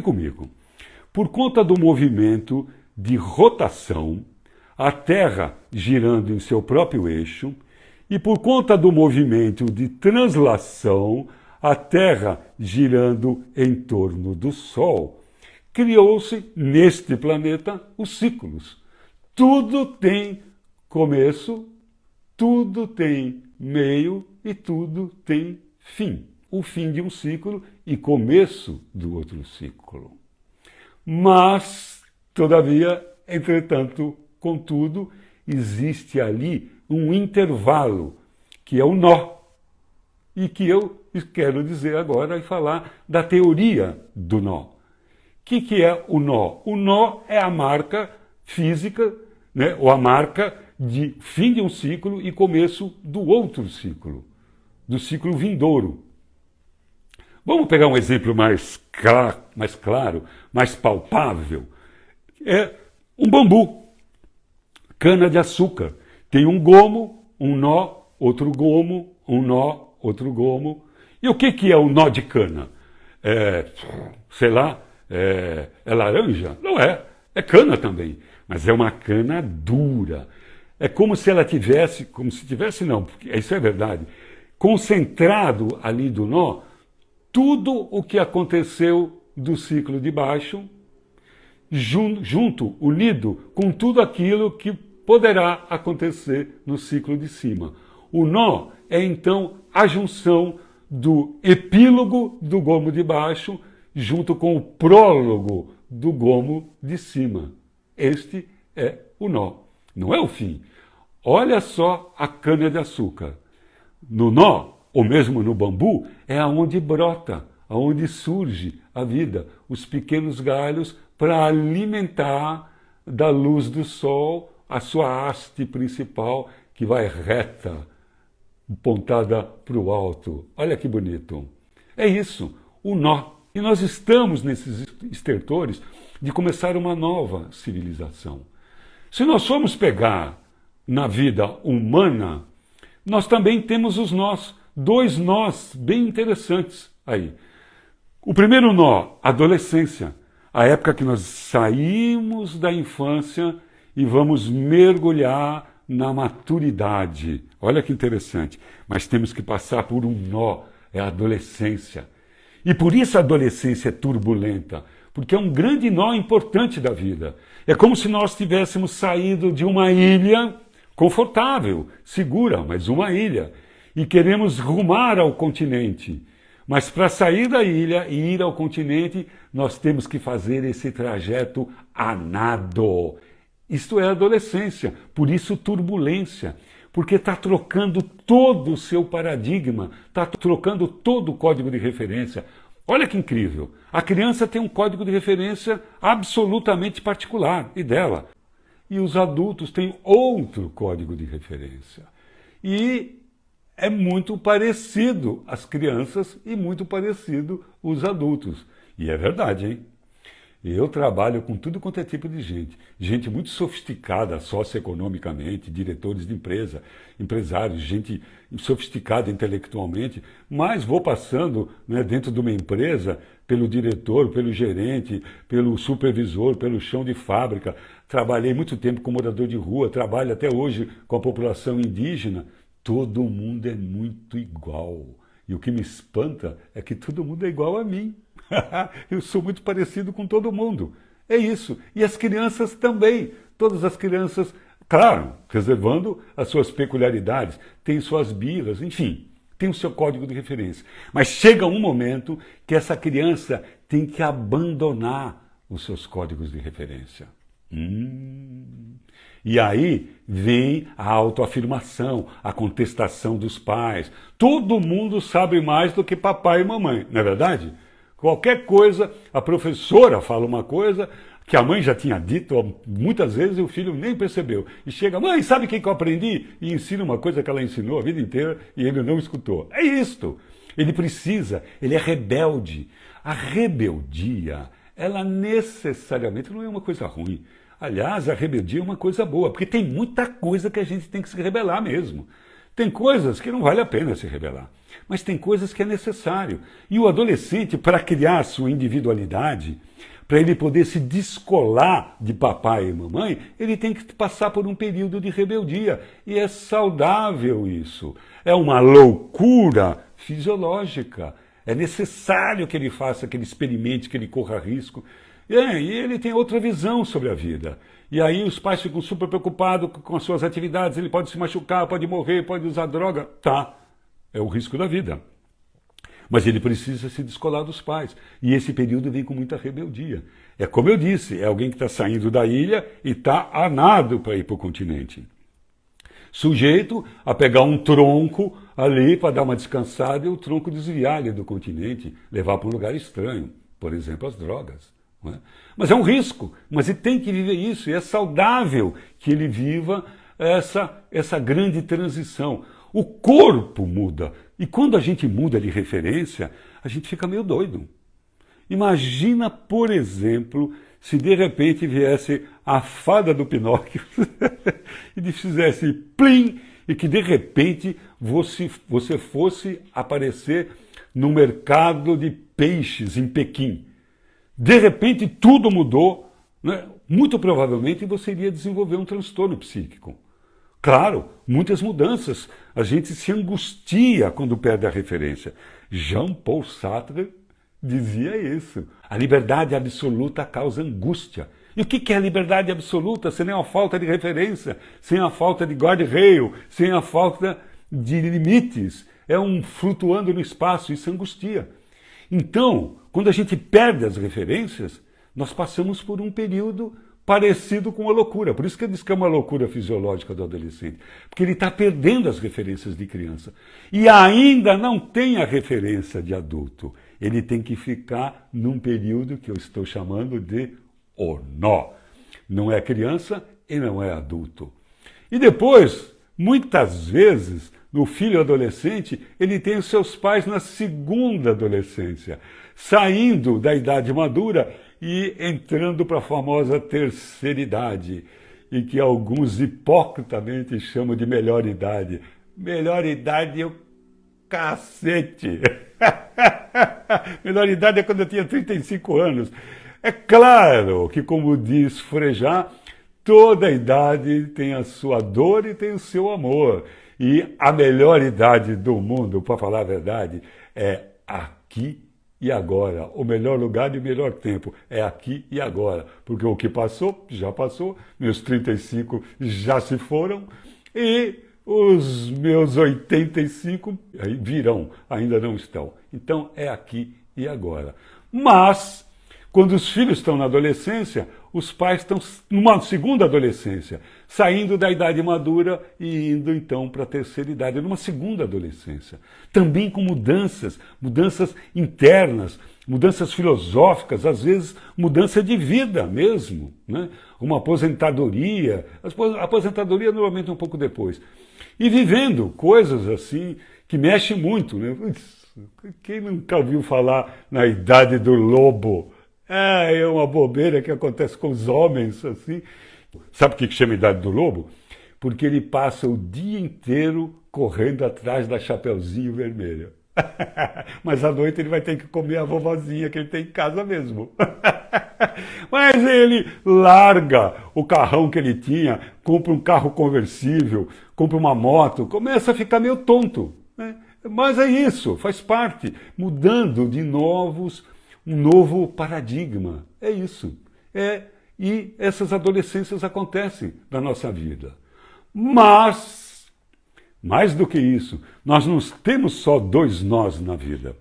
comigo. Por conta do movimento de rotação, a Terra girando em seu próprio eixo, e por conta do movimento de translação, a Terra girando em torno do Sol, criou-se neste planeta os ciclos. Tudo tem começo, tudo tem meio e tudo tem fim. O fim de um ciclo e começo do outro ciclo. Mas, todavia, entretanto, contudo, existe ali um intervalo, que é o nó, e que eu quero dizer agora e falar da teoria do nó. O que é o nó? O nó é a marca física, né, ou a marca de fim de um ciclo e começo do outro ciclo, do ciclo vindouro. Vamos pegar um exemplo mais claro, mais palpável. É um bambu, cana-de-açúcar. Tem um gomo, um nó, outro gomo, um nó, outro gomo. E o que é o nó de cana? Sei lá, é laranja? Não é. É cana também. Mas é uma cana dura. É como se ela tivesse, não, porque isso é verdade, concentrado ali do nó, tudo o que aconteceu do ciclo de baixo, junto, unido com tudo aquilo que poderá acontecer no ciclo de cima. O nó é então a junção do epílogo do gomo de baixo junto com o prólogo do gomo de cima. Este é o nó, não é o fim. Olha só a cana-de-açúcar. No nó, ou mesmo no bambu, é aonde brota, aonde surge a vida, os pequenos galhos para alimentar da luz do sol a sua haste principal que vai reta, apontada para o alto. Olha que bonito. É isso, o nó. E nós estamos nesses estertores de começar uma nova civilização. Se nós formos pegar na vida humana, nós também temos os nós, dois nós bem interessantes aí. O primeiro nó, adolescência, a época que nós saímos da infância e vamos mergulhar na maturidade. Olha que interessante. Mas temos que passar por um nó, é a adolescência. E por isso a adolescência é turbulenta, porque é um grande nó importante da vida. É como se nós tivéssemos saído de uma ilha confortável, segura, mas uma ilha, e queremos rumar ao continente. Mas para sair da ilha e ir ao continente, nós temos que fazer esse trajeto a nado. Isto é adolescência, por isso turbulência, porque está trocando todo o seu paradigma, está trocando todo o código de referência. Olha que incrível, a criança tem um código de referência absolutamente particular, e dela. E os adultos têm outro código de referência. E é muito parecido as crianças e muito parecido os adultos. E é verdade, hein? Eu trabalho com tudo quanto é tipo de gente. Gente muito sofisticada socioeconomicamente, diretores de empresa, empresários, gente sofisticada intelectualmente, mas vou passando, né, dentro de uma empresa, pelo diretor, pelo gerente, pelo supervisor, pelo chão de fábrica. Trabalhei muito tempo com morador de rua, trabalho até hoje com a população indígena. Todo mundo é muito igual. E o que me espanta é que todo mundo é igual a mim. Eu sou muito parecido com todo mundo. É isso. E as crianças também. Todas as crianças, claro, reservando as suas peculiaridades, têm suas birras, enfim, tem o seu código de referência. Mas chega um momento que essa criança tem que abandonar os seus códigos de referência. E aí vem a autoafirmação, a contestação dos pais. Todo mundo sabe mais do que papai e mamãe, não é verdade? Qualquer coisa, a professora fala uma coisa que a mãe já tinha dito muitas vezes e o filho nem percebeu. E chega, mãe, sabe o que eu aprendi? E ensina uma coisa que ela ensinou a vida inteira e ele não escutou. É isto. Ele precisa, ele é rebelde. A rebeldia, ela necessariamente não é uma coisa ruim. Aliás, a rebeldia é uma coisa boa, porque tem muita coisa que a gente tem que se rebelar mesmo. Tem coisas que não vale a pena se rebelar. Mas tem coisas que é necessário. E o adolescente, para criar sua individualidade, para ele poder se descolar de papai e mamãe, ele tem que passar por um período de rebeldia. E é saudável isso. É uma loucura fisiológica. É necessário que ele faça, que ele experimente, que ele corra risco. E ele tem outra visão sobre a vida. E aí os pais ficam super preocupados com as suas atividades, ele pode se machucar, pode morrer, pode usar droga. Tá, é o risco da vida. Mas ele precisa se descolar dos pais. E esse período vem com muita rebeldia. É como eu disse, é alguém que está saindo da ilha e está a nado para ir para o continente. Sujeito a pegar um tronco ali para dar uma descansada e o tronco desviar ele do continente, levar para um lugar estranho, por exemplo, as drogas. Não é? Mas é um risco, mas ele tem que viver isso, e é saudável que ele viva essa grande transição. O corpo muda, e quando a gente muda de referência, a gente fica meio doido. Imagina, por exemplo, se de repente viesse a fada do Pinóquio e fizesse plim, e que de repente você fosse aparecer no mercado de peixes em Pequim. De repente tudo mudou, né? Muito provavelmente você iria desenvolver um transtorno psíquico. Claro, muitas mudanças. A gente se angustia quando perde a referência. Jean-Paul Sartre dizia isso. A liberdade absoluta causa angústia. E o que é a liberdade absoluta? Sem a falta de referência, sem a falta de guarda-reio, sem a falta de limites. É um flutuando no espaço, isso angustia. Então, quando a gente perde as referências, nós passamos por um período parecido com a loucura. Por isso que eu disse que é uma loucura fisiológica do adolescente. Porque ele está perdendo as referências de criança. E ainda não tem a referência de adulto. Ele tem que ficar num período que eu estou chamando de o nó. Não é criança e não é adulto. E depois, muitas vezes, no filho adolescente, ele tem os seus pais na segunda adolescência, saindo da idade madura e entrando para a famosa terceira idade, e que alguns hipocritamente chamam de melhor idade. Melhor idade é o cacete! Melhor idade é quando eu tinha 35 anos. É claro que, como diz Frejá, toda idade tem a sua dor e tem o seu amor. E a melhor idade do mundo, para falar a verdade, é aqui e agora. O melhor lugar e o melhor tempo é aqui e agora. Porque o que passou, já passou. Meus 35 já se foram. E os meus 85 virão, ainda não estão. Então é aqui e agora. Mas, quando os filhos estão na adolescência, os pais estão numa segunda adolescência, saindo da idade madura e indo então para a terceira idade, numa segunda adolescência. Também com mudanças internas, mudanças filosóficas, às vezes mudança de vida mesmo, né? Uma aposentadoria, a aposentadoria normalmente um pouco depois. E vivendo coisas assim que mexem muito, né? Quem nunca ouviu falar na idade do lobo? É uma bobeira que acontece com os homens, assim. Sabe o que chama idade do lobo? Porque ele passa o dia inteiro correndo atrás da Chapeuzinho Vermelho. Mas à noite ele vai ter que comer a vovozinha que ele tem em casa mesmo. Mas ele larga o carrão que ele tinha, compra um carro conversível, compra uma moto, começa a ficar meio tonto, né? Mas é isso, faz parte, mudando de um novo paradigma. É isso. E essas adolescências acontecem na nossa vida. Mas, mais do que isso, nós não temos só dois nós na vida.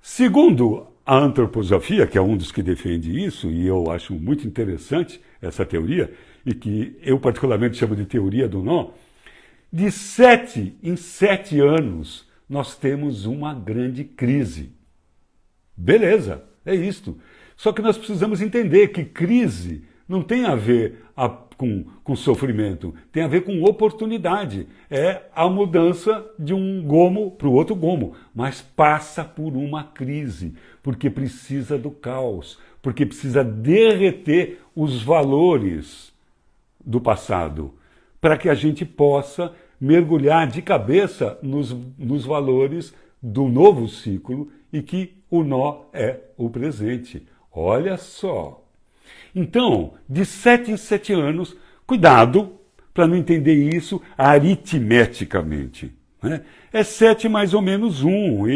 Segundo a antroposofia, que é um dos que defende isso, e eu acho muito interessante essa teoria, e que eu particularmente chamo de teoria do nó, de 7 em 7 anos nós temos uma grande crise. Beleza, é isto. Só que nós precisamos entender que crise não tem a ver com sofrimento, tem a ver com oportunidade. É a mudança de um gomo para o outro gomo, mas passa por uma crise, porque precisa do caos, porque precisa derreter os valores do passado, para que a gente possa mergulhar de cabeça nos valores do novo ciclo e que o nó é o presente. Olha só. Então, de 7 em 7 anos, cuidado para não entender isso aritmeticamente. Né? É 7 mais ou menos 1,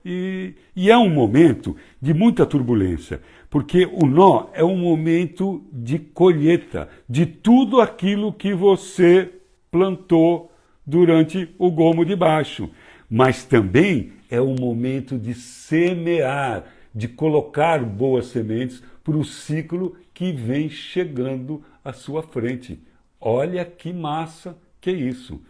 e é um momento de muita turbulência, porque o nó é um momento de colheita de tudo aquilo que você plantou durante o gomo de baixo. Mas também é um momento de semear, de colocar boas sementes para o ciclo que vem chegando à sua frente. Olha que massa que é isso.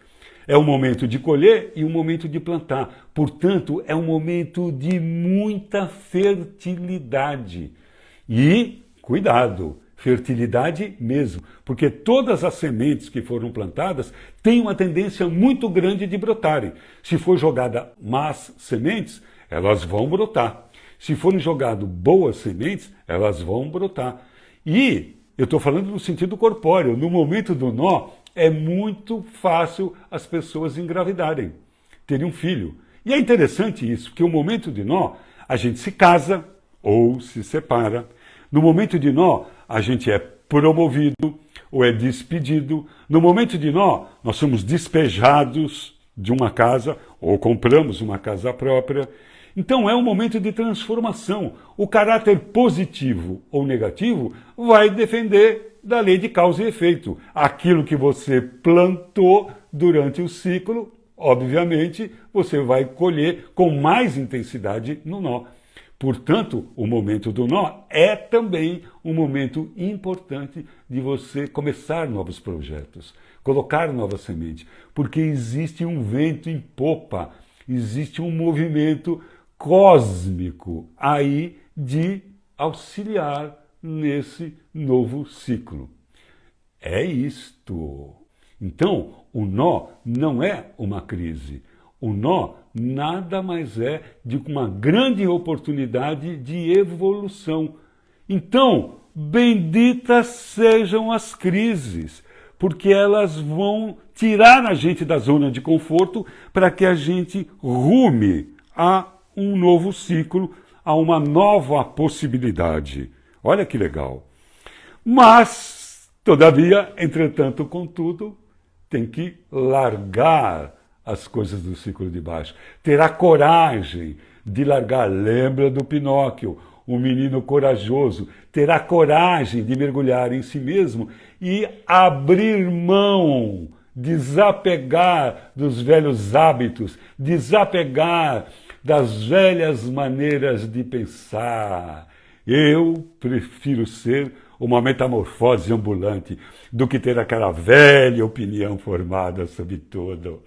É um momento de colher e um momento de plantar. Portanto, é um momento de muita fertilidade. E, cuidado, fertilidade mesmo, porque todas as sementes que foram plantadas têm uma tendência muito grande de brotarem. Se for jogada más sementes, elas vão brotar. Se forem jogadas boas sementes, elas vão brotar. E eu estou falando no sentido corpóreo. No momento do nó, é muito fácil as pessoas engravidarem, terem um filho. E é interessante isso, porque o momento de nó, a gente se casa ou se separa. No momento de nó, a gente é promovido ou é despedido. No momento de nó, nós somos despejados de uma casa ou compramos uma casa própria. Então é um momento de transformação. O caráter positivo ou negativo vai depender da lei de causa e efeito. Aquilo que você plantou durante o ciclo, obviamente, você vai colher com mais intensidade no nó. Portanto, o momento do nó é também um momento importante de você começar novos projetos, colocar novas sementes, porque existe um vento em popa, existe um movimento cósmico aí de auxiliar nesse novo ciclo. É isto. Então, o nó não é uma crise. O nó nada mais é de uma grande oportunidade de evolução. Então, benditas sejam as crises, porque elas vão tirar a gente da zona de conforto para que a gente rume a um novo ciclo, a uma nova possibilidade. Olha que legal. Mas, todavia, entretanto, contudo, tem que largar as coisas do ciclo de baixo. Ter a coragem de largar. Lembra do Pinóquio, um menino corajoso. Ter a coragem de mergulhar em si mesmo e abrir mão, desapegar dos velhos hábitos, desapegar das velhas maneiras de pensar. Eu prefiro ser uma metamorfose ambulante do que ter aquela velha opinião formada sobre tudo.